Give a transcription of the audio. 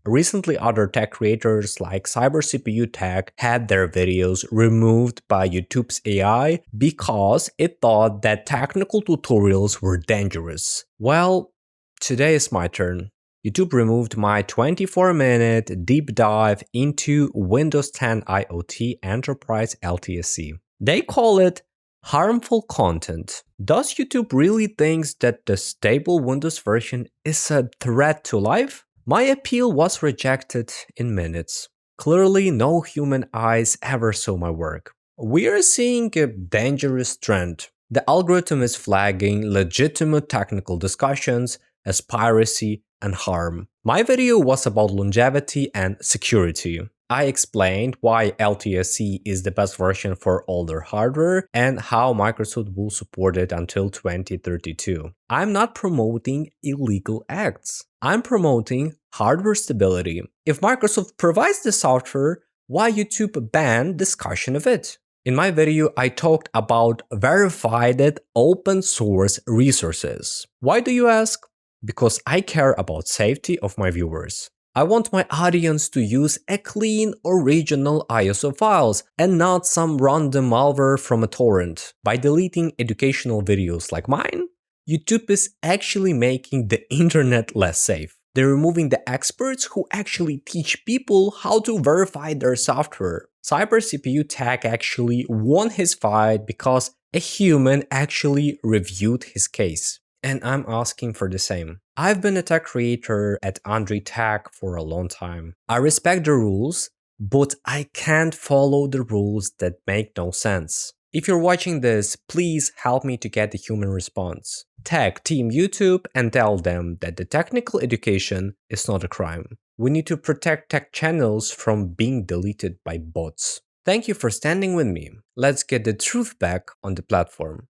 Recently, other tech creators like CyberCPUTech had their videos removed by YouTube's AI because it thought that technical tutorials were dangerous. Well, today is my turn. YouTube removed my 24-minute deep dive into Windows 10 IoT Enterprise LTSC. They call it harmful content. Does YouTube really think that the stable Windows version is a threat to life? My appeal was rejected in minutes. Clearly, no human eyes ever saw my work. We are seeing a dangerous trend. The algorithm is flagging legitimate technical discussions as piracy and harm. My video was about longevity and security. I explained why LTSC is the best version for older hardware and how Microsoft will support it until 2032. I'm not promoting illegal acts. I'm promoting hardware stability. If Microsoft provides the software, why YouTube ban discussion of it? In my video, I talked about verified open source resources. Why do you ask? Because I care about safety of my viewers. I want my audience to use a clean original ISO files and not some random malware from a torrent. By deleting educational videos like mine, YouTube is actually making the internet less safe. They're removing the experts who actually teach people how to verify their software. CyberCPUTech actually won his fight because a human actually reviewed his case. And I'm asking for the same. I've been a tech creator at AndriyTech for a long time. I respect the rules, but I can't follow the rules that make no sense. If you're watching this, please help me to get the human response. Tag Team YouTube and tell them that the technical education is not a crime. We need to protect tech channels from being deleted by bots. Thank you for standing with me. Let's get the truth back on the platform.